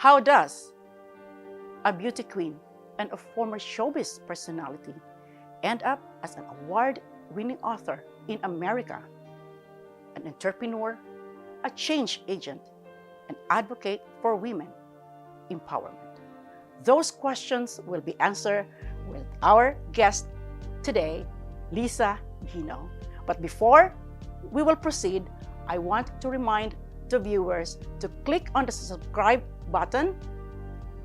How does a beauty queen and a former showbiz personality end up as an award-winning author in America, an entrepreneur, a change agent, and advocate for women empowerment? Those questions will be answered with our guest today, Liza Gino. But before we will proceed, I want to remind the viewers to click on the subscribe button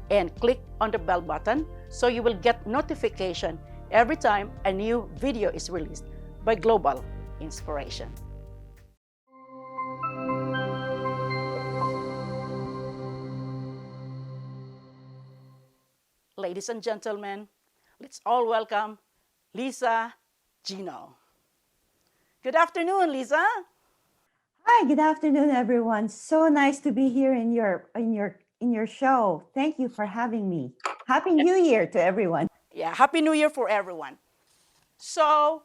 and click on the bell button so you will get notification every time a new video is released by Global Inspiration. Ladies and gentlemen, let's all welcome Liza Gino. Good afternoon, Liza. Hi, good afternoon, everyone. So nice to be here in your show. Thank you for having me. Happy New Year to everyone. Yeah, Happy New Year for everyone. So,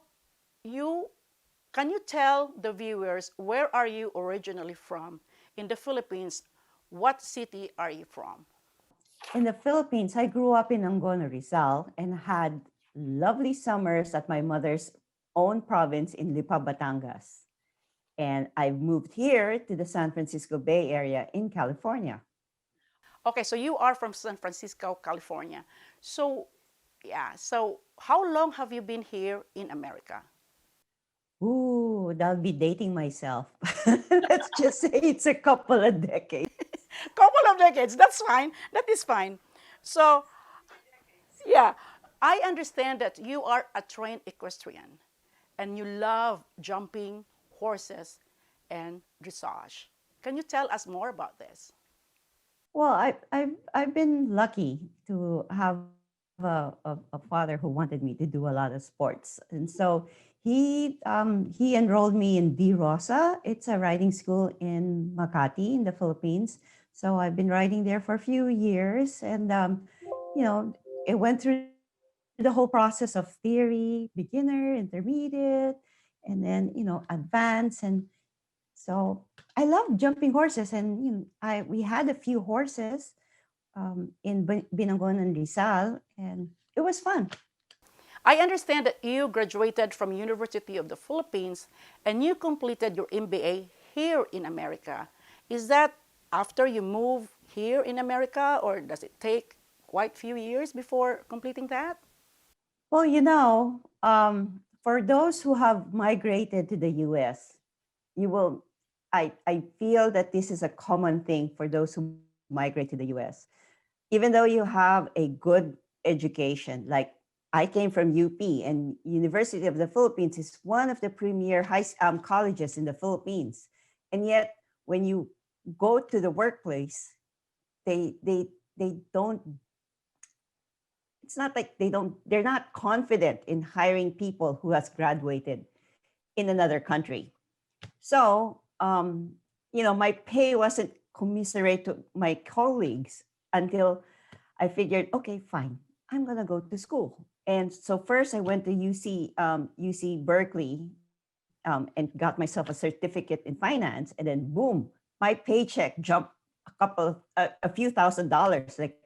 can you tell the viewers where are you originally from in the Philippines? What city are you from? In the Philippines, I grew up in Angono, Rizal, and had lovely summers at my mother's own province in Lipa, Batangas. And I moved here to the San Francisco Bay Area in California. Okay, so you are from San Francisco, California. So, so how long have you been here in America? Ooh, that'll be dating myself. Let's just say it's a couple of decades. Couple of decades, that's fine. That is fine. So, yeah, I understand that you are a trained equestrian and you love jumping, horses, and dressage. Can you tell us more about this? Well, I've been lucky to have a father who wanted me to do a lot of sports, and so he enrolled me in D Rosa. It's a riding school in Makati in the Philippines. So I've been riding there for a few years, and you know, it went through the whole process of theory, beginner, intermediate, and then advanced. And so I love jumping horses, and we had a few horses in Binangon and Rizal, and it was fun. I understand that you graduated from University of the Philippines and you completed your MBA here in America. Is that after you move here in America or does it take quite few years before completing that? Well, for those who have migrated to the US, you will, I feel that this is a common thing for those who migrate to the US. Even though you have a good education, like I came from UP, and University of the Philippines is one of the premier colleges in the Philippines. And yet, when you go to the workplace, they don't. It's not like they're not confident in hiring people who has graduated in another country. So, my pay wasn't commiserate to my colleagues until I figured, okay, fine, I'm gonna go to school. And so first I went to UC Berkeley, and got myself a certificate in finance, and then boom, my paycheck jumped a few $1,000s. Like,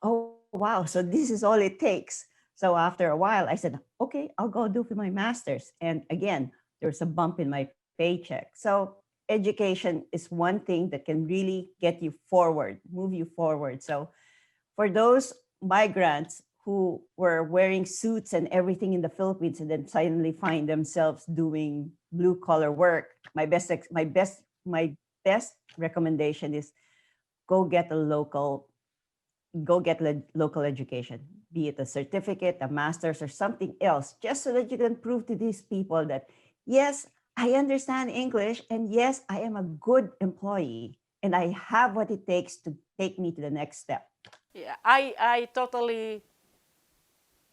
oh wow, so this is all it takes. So after a while, I said, okay, I'll go do my master's. And again, there's a bump in my paycheck. So education is one thing that can really get you forward, move you forward. So for those migrants who were wearing suits and everything in the Philippines and then suddenly find themselves doing blue collar work, my best recommendation is go get a local education, be it a certificate, a master's, or something else, just so that you can prove to these people that, yes, I understand English, and yes, I am a good employee, and I have what it takes to take me to the next step. Yeah, I totally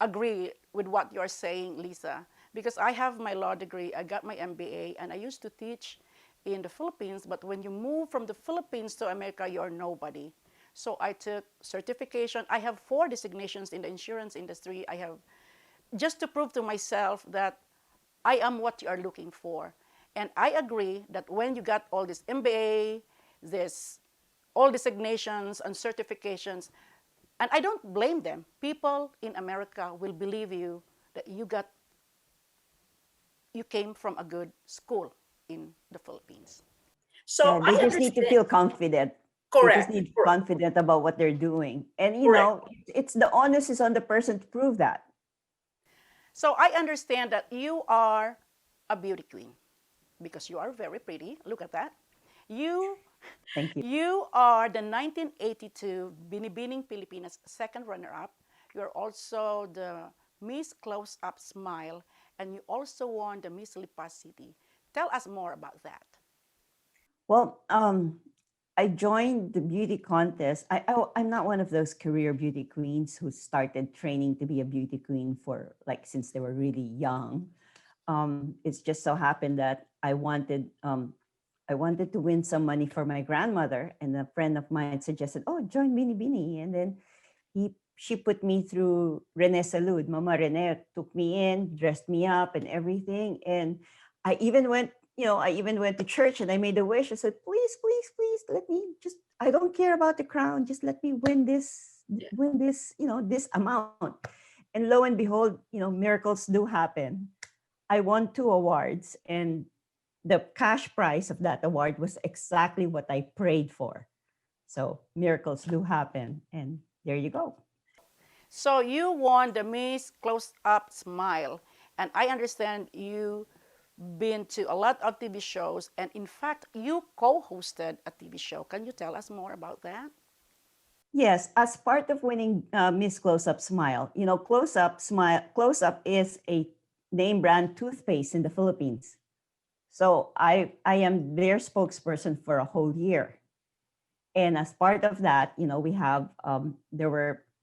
agree with what you're saying, Lisa, because I have my law degree, I got my MBA, and I used to teach in the Philippines, but when you move from the Philippines to America, you're nobody. So I took certification. I have 4 designations in the insurance industry. I have just to prove to myself that I am what you are looking for. And I agree that when you got all this MBA, this all designations and certifications. And I don't blame them. People in America will believe you that you came from a good school in the Philippines. Yeah, So they I just need to understand. feel confident. They just Correct. need to be confident about what they're doing. And Correct. it's the onus is on the person to prove that. So I understand that you are a beauty queen because you are very pretty. Look at that. You Thank you. you are the 1982 Binibining Pilipinas second runner-up. You are also the Miss Close-Up Smile, and you also won the Miss Lipa City. Tell us more about that. Well, I joined the beauty contest. I'm not one of those career beauty queens who started training to be a beauty queen for like since they were really young. It's just so happened that I wanted to win some money for my grandmother, and a friend of mine suggested, "Oh, join Bini Bini," and then she put me through Rene Salud. Mama Rene took me in, dressed me up and everything. And I even went, I even went to church and I made a wish. I said, please, please, please let me just, I don't care about the crown. Just let me win this, this amount. And lo and behold, miracles do happen. I won 2 awards, and the cash prize of that award was exactly what I prayed for. So miracles do happen. And there you go. So you won the Miss Close-Up Smile, and I understand you been to a lot of TV shows, and in fact, you co-hosted a TV show. Can you tell us more about that? Yes, as part of winning Miss Close Up Smile, Close Up is a name brand toothpaste in the Philippines. So I am their spokesperson for a whole year. And as part of that, we have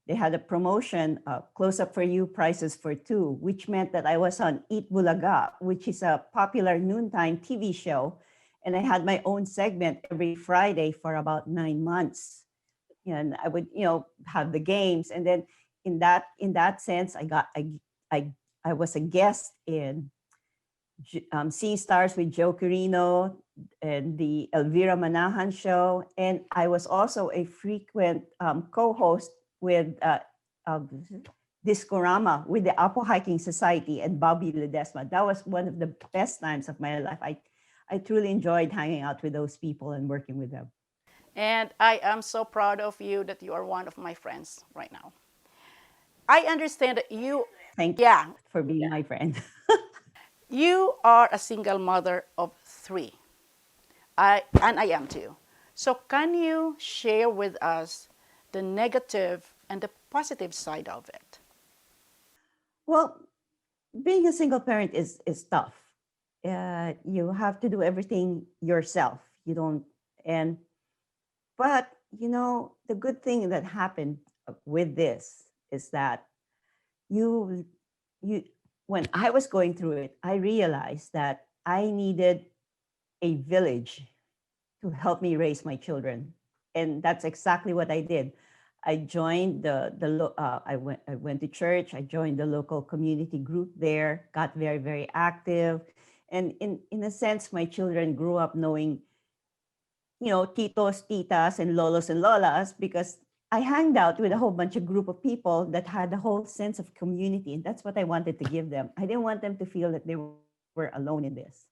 they had a promotion, Close Up for You, prices for two, which meant that I was on Eat Bulaga, which is a popular noontime TV show. And I had my own segment every Friday for about 9 months. And I would, have the games. And then in that sense, I was a guest in Sea Stars with Joe Carino and the Elvira Manahan show. And I was also a frequent co-host with uh, Discorama with the Apo Hiking Society and Bobby Ledesma. That was one of the best times of my life. I truly enjoyed hanging out with those people and working with them. And I am so proud of you that you are one of my friends right now. I understand that Thank yeah, you for being my friend. you are a single mother of three. I am too. So can you share with us the negative and the positive side of it? Well, being a single parent is tough. You have to do everything yourself. You don't, and but the good thing that happened with this is that you you when I was going through it, I realized that I needed a village to help me raise my children, and that's exactly what I did. I joined I went to church. I joined the local community group there. Got very very active, and in a sense, my children grew up knowing titos, titas, and lolos and lolas because I hanged out with a whole bunch of group of people that had a whole sense of community, and that's what I wanted to give them. I didn't want them to feel that they were alone in this.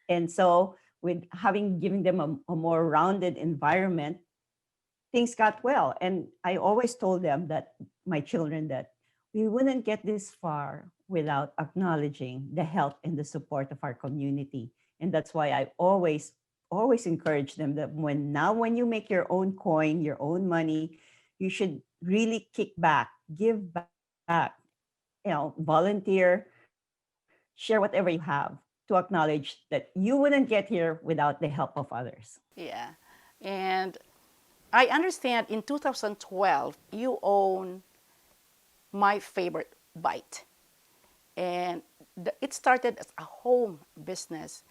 And so, with having giving them a more rounded environment, things got well. And I always told them that my children that we wouldn't get this far without acknowledging the help and the support of our community. And that's why I always encourage them that when you make your own coin, your own money, you should really kick back, give back, volunteer, share whatever you have to acknowledge that you wouldn't get here without the help of others. Yeah. And I understand in 2012 you own my favorite bite. And it started as a home business.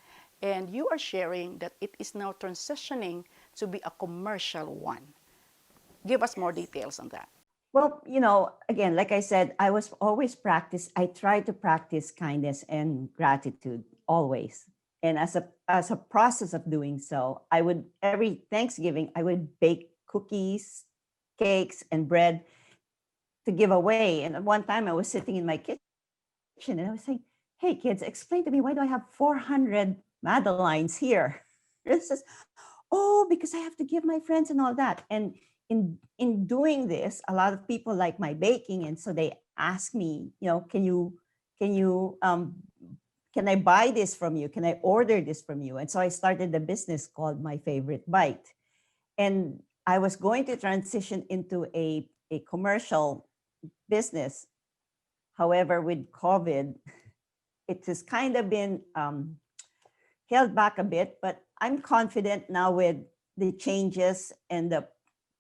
And you are sharing that it is now transitioning to be a commercial one. Give us more details on that. Well, again, like I said, I try to practice kindness and gratitude always. And as a process of doing so, I would every Thanksgiving I would bake cookies, cakes, and bread to give away. And at one time I was sitting in my kitchen and I was saying, "Hey kids, explain to me, why do I have 400 Madelines here?" It says, "Oh, because I have to give my friends and all that." And in doing this, a lot of people like my baking, and so they ask me, can you can I buy this from you? Can I order this from you? And so I started a business called My Favorite Bite. And I was going to transition into a commercial business. However, with COVID, it has kind of been held back a bit, but I'm confident now with the changes and the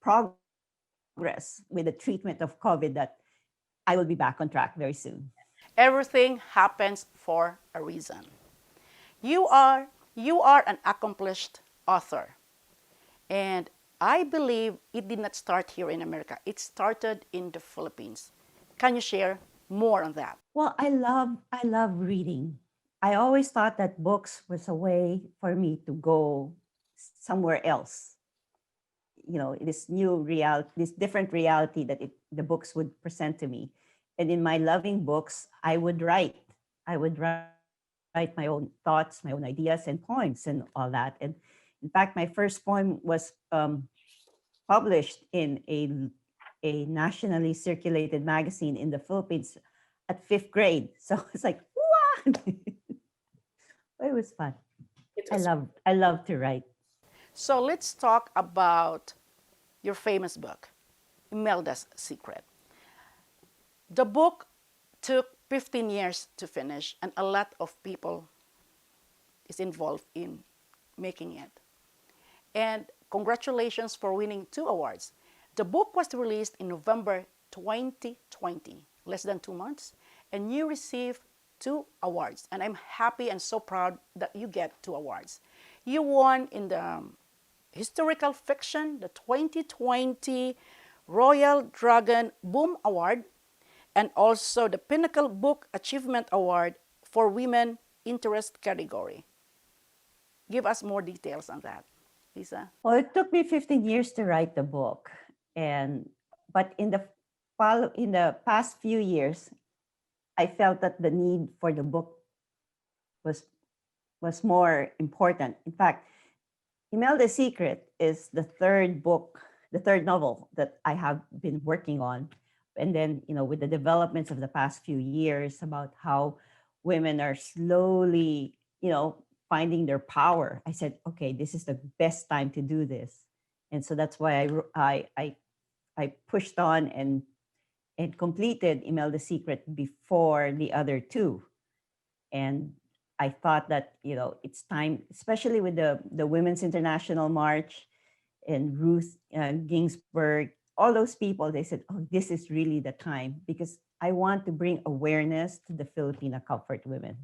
progress with the treatment of COVID that I will be back on track very soon. Everything happens for a reason. You are an accomplished author. And I believe it did not start here in America. It started in the Philippines. Can you share more on that? Well, I love reading. I always thought that books was a way for me to go somewhere else. This new reality, this different reality that the books would present to me. And in my loving books, I would write. I would write my own thoughts, my own ideas, and poems and all that. And in fact, my first poem was published in a nationally circulated magazine in the Philippines at fifth grade. So it's like, what? It was fun. It I was. love I love to write. So let's talk about your famous book, Imelda's Secret. The book took 15 years to finish, and a lot of people is involved in making it. And congratulations for winning 2 awards. The book was released in November 2020, less than 2 months, and you received 2 awards. And I'm happy and so proud that you get 2 awards. You won in the historical fiction, the 2020 Royal Dragon Boom Award, and also the Pinnacle Book Achievement Award for Women Interest category. Give us more details on that, Lisa. Well, it took me 15 years to write the book, and but in the past few years, I felt that the need for the book was was more important. In fact, Imelda Secret is the third novel that I have been working on. And then, with the developments of the past few years about how women are slowly, finding their power, I said, okay, this is the best time to do this. And so that's why I pushed on and completed Imelda Secret before the other two. And I thought that it's time, especially with the Women's International March and Ruth Ginsburg, all those people. They said, "Oh, this is really the time," because I want to bring awareness to the Filipina comfort women.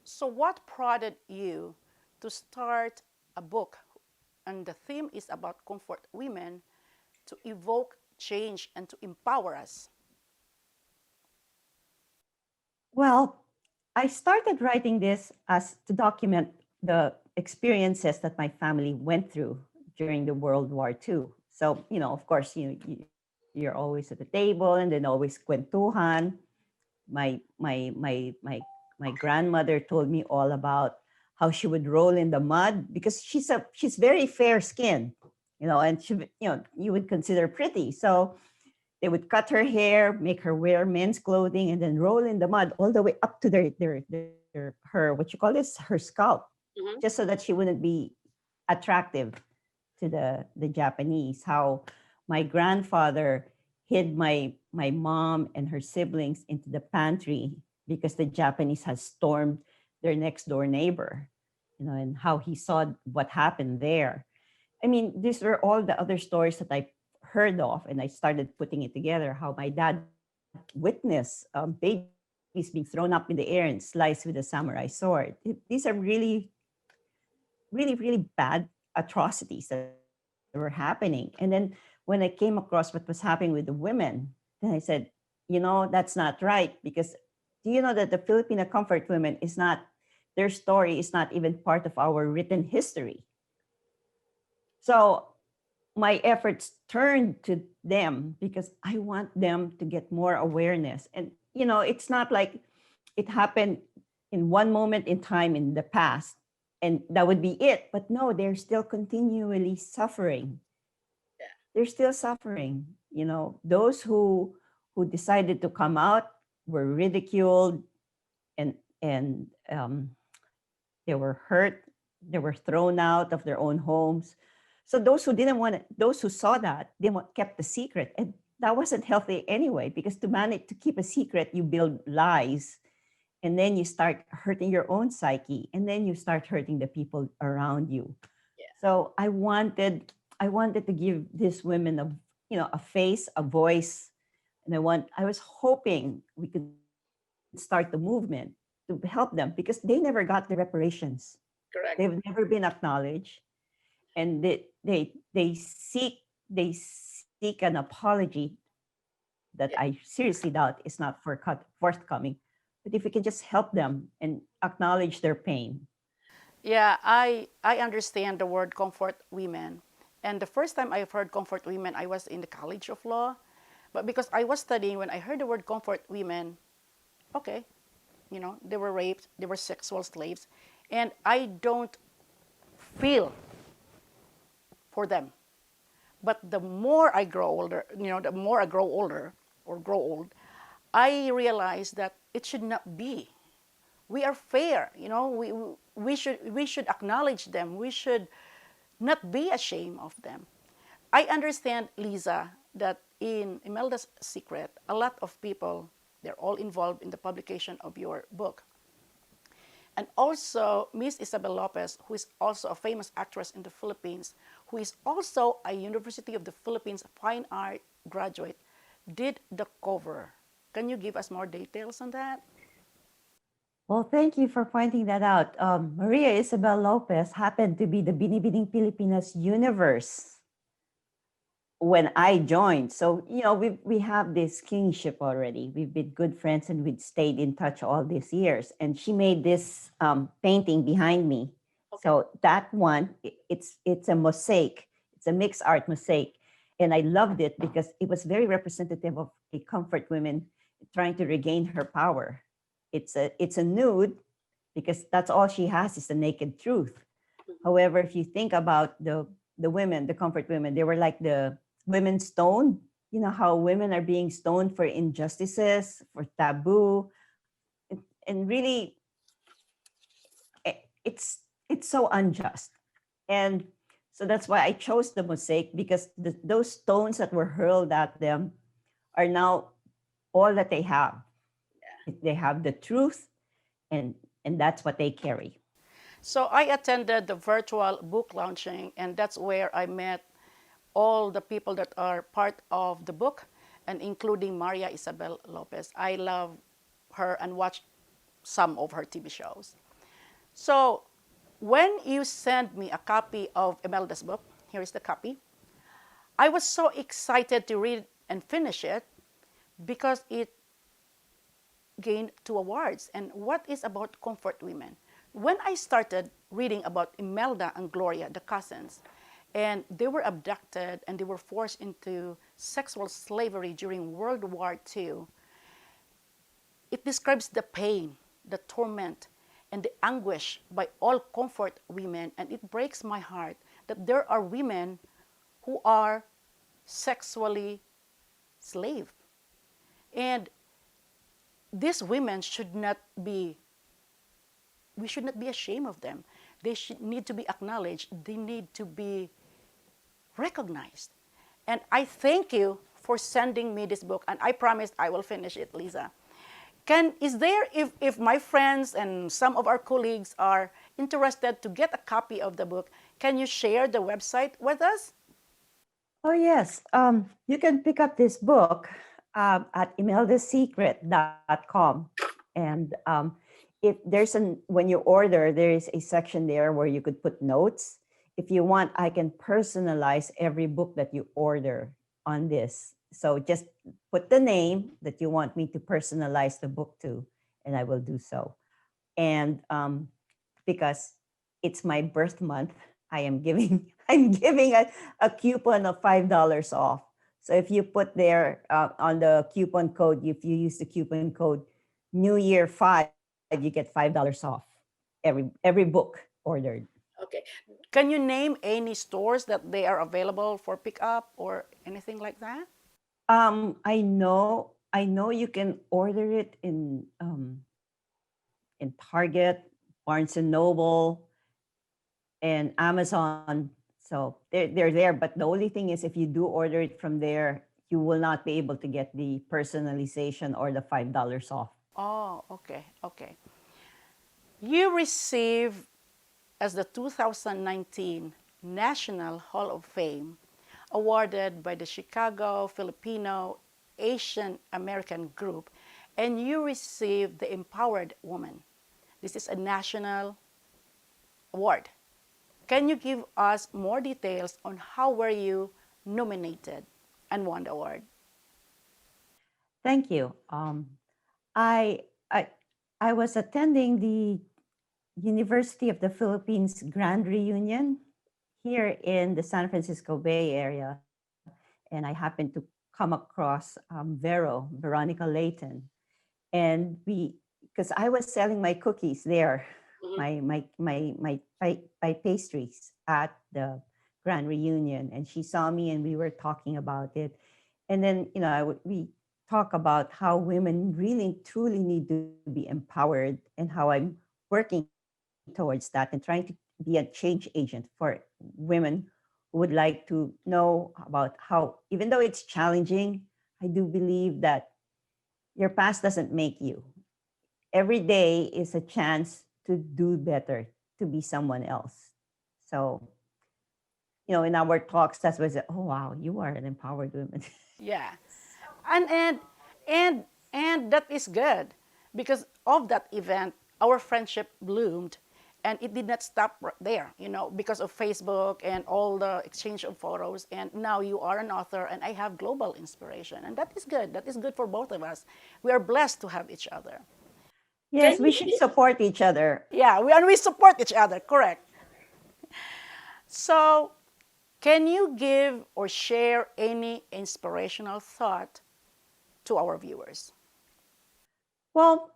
So, what prodded you to start a book? And the theme is about comfort women to evoke change and to empower us. Well, I started writing this as to document the experiences that my family went through during the World War II. So, of course, you're always at the table and then always kwentuhan. My grandmother told me all about how she would roll in the mud because she's very fair skinned, and you would consider pretty. So they would cut her hair, make her wear men's clothing, and then roll in the mud all the way up to her what you call this, her scalp, Mhm. just so that she wouldn't be attractive to the Japanese. How my grandfather hid my mom and her siblings into the pantry because the Japanese had stormed their next door neighbor, and how he saw what happened there. I mean, these were all the other stories that I heard of, and I started putting it together. How my dad witnessed babies being thrown up in the air and sliced with a samurai sword. These are really bad atrocities that were happening. And then when I came across what was happening with the women, then I said, that's not right, because do you know that the Filipino comfort women is not their story is not even part of our written history. So my efforts turned to them because I want them to get more awareness. And, it's not like it happened in one moment in time in the past and that would be it. But no, they're still continually suffering. They're still suffering. Those who decided to come out were ridiculed and they were hurt. They were thrown out of their own homes. So those who didn't want it, those who saw that, kept the secret. And that wasn't healthy anyway, because to manage to keep a secret, you build lies. And then you start hurting your own psyche. And then you start hurting the people around you. So I wanted to give these women a face, a voice. And I was hoping we could start the movement to help them because they never got the reparations. Correct. They've never been acknowledged, and they seek an apology that I seriously doubt is not forthcoming. But if we can just help them and acknowledge their pain. Yeah, I understand the word comfort women. And the first time I heard comfort women, I was in the College of Law. But because I was studying, when I heard the word comfort women, okay, they were raped, they were sexual slaves. And I don't feel for them. But the more I grow older, the more I grow older or grow old, I realize that it should not be. We are fair, we should acknowledge them. We should not be ashamed of them. I understand, Liza, that in Imelda's Secret, a lot of people, they're all involved in the publication of your book. And also, Miss Isabel Lopez, who is also a famous actress in the Philippines, who is also a University of the Philippines Fine Art graduate, did the cover. Can you give us more details on that? Well, thank you for pointing that out. Maria Isabel Lopez happened to be the Binibining Pilipinas universe when I joined. So, we have this kingship already. We've been good friends and we'd stayed in touch all these years. And she made this painting behind me. Okay. So that one, it's a mosaic. It's a mixed art mosaic. And I loved it because it was very representative of a comfort woman trying to regain her power. It's a nude because that's all she has is the naked truth. However, if you think about the women, the comfort women, they were like the women stoned. You know how women are being stoned for injustices, for taboo, and really, it's so unjust. And so that's why I chose the mosaic, because those stones that were hurled at them are now all that they have. They have the truth, and that's what they carry. So I attended the virtual book launching, and that's where I met all the people that are part of the book, and including Maria Isabel Lopez. I love her and watched some of her TV shows. So when you send me a copy of Imelda's book, here is the copy, I was so excited to read and finish it because it gained 2 awards. And what is about comfort women? When I started reading about Imelda and Gloria, the cousins, and they were abducted and they were forced into sexual slavery during World War II, it describes the pain, the torment, and the anguish by all comfort women. And it breaks my heart that there are women who are sexually slave. And these women should not be, we should not be ashamed of them. They should need to be acknowledged. They need to be recognized. And I thank you for sending me this book. And I promised I will finish it, Liza. If my friends and some of our colleagues are interested to get a copy of the book, can you share the website with us? Oh, yes. You can pick up this book at imeldasecret.com. And if when you order, there is a section there where you could put notes. If you want, I can personalize every book that you order on this. So just put the name that you want me to personalize the book to, and I will do so. And because it's my birth month. I am giving I'm giving a coupon of $5 off. So if you put there on the coupon code, if you use the coupon code New Year 5, you get $5 off every book ordered. Okay. Can you name any stores that they are available for pickup or anything like that? I know you can order it in Target, Barnes and Noble, and Amazon. So they're there. But the only thing is, if you do order it from there, you will not be able to get the personalization or the $5 off. Oh, okay, okay. You receive as the 2019 National Hall of Fame, awarded by the Chicago Filipino Asian American Group, and you received the Empowered Woman. This is a national award. Can you give us more details on how were you nominated and won the award? Thank you. I I I was attending the University of the Philippines Grand Reunion here in the San Francisco Bay Area, and I happened to come across Veronica Layton, and we because I was selling my cookies there, Mhm. my pastries at the Grand Reunion, and she saw me, and we were talking about it, and then we talk about how women really truly need to be empowered, and how I'm working towards that and trying to be a change agent for women who would like to know about how, even though it's challenging, I do believe that your past doesn't make you. Every day is a chance to do better, to be someone else. So, in our talks, that's what I said, oh, wow, you are an empowered woman. Yeah. And and and and that is good because of that event our friendship bloomed and it did not stop right there, because of Facebook and all the exchange of photos, and now you are an author and I have global inspiration, and that is good. That is good for both of us. We are blessed to have each other. Can Yes, we should you support each other. Yeah, we support each other, correct. So can you give or share any inspirational thought to our viewers? Well,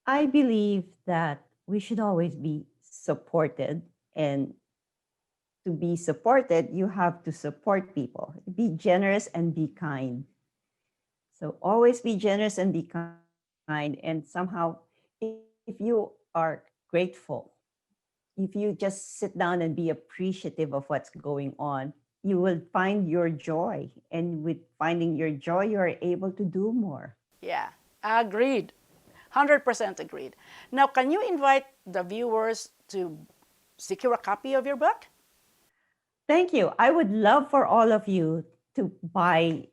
I believe that we should always be supported. And to be supported, you have to support people. Be generous and be kind. So always be generous and be kind. And somehow, if you are grateful, if you just sit down and be appreciative of what's going on, you will find your joy. And with finding your joy, you are able to do more. Yeah, agreed. 100% agreed. Now, can you invite the viewers to secure a copy of your book? Thank you. I would love for all of you to buy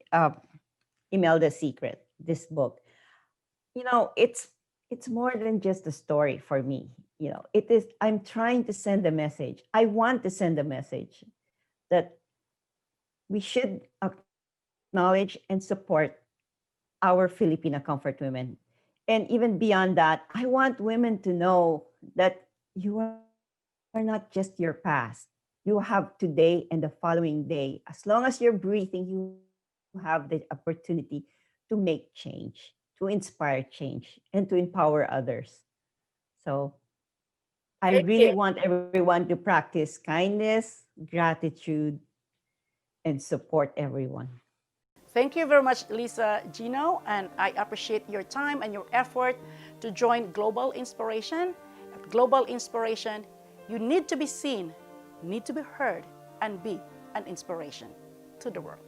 Imelda's Secret, this book. It's more than just a story for me. It is. I'm trying to send a message. I want to send a message that we should acknowledge and support our Filipina comfort women. And even beyond that, I want women to know that you are not just your past. You have today and the following day. As long as you're breathing, you have the opportunity to make change, to inspire change, and to empower others. So I Thank really you. want everyone to practice kindness, gratitude, and support everyone. Thank you very much, Liza Gino, and I appreciate your time and your effort to join Global Inspiration. At Global Inspiration, you need to be seen, need to be heard, and be an inspiration to the world.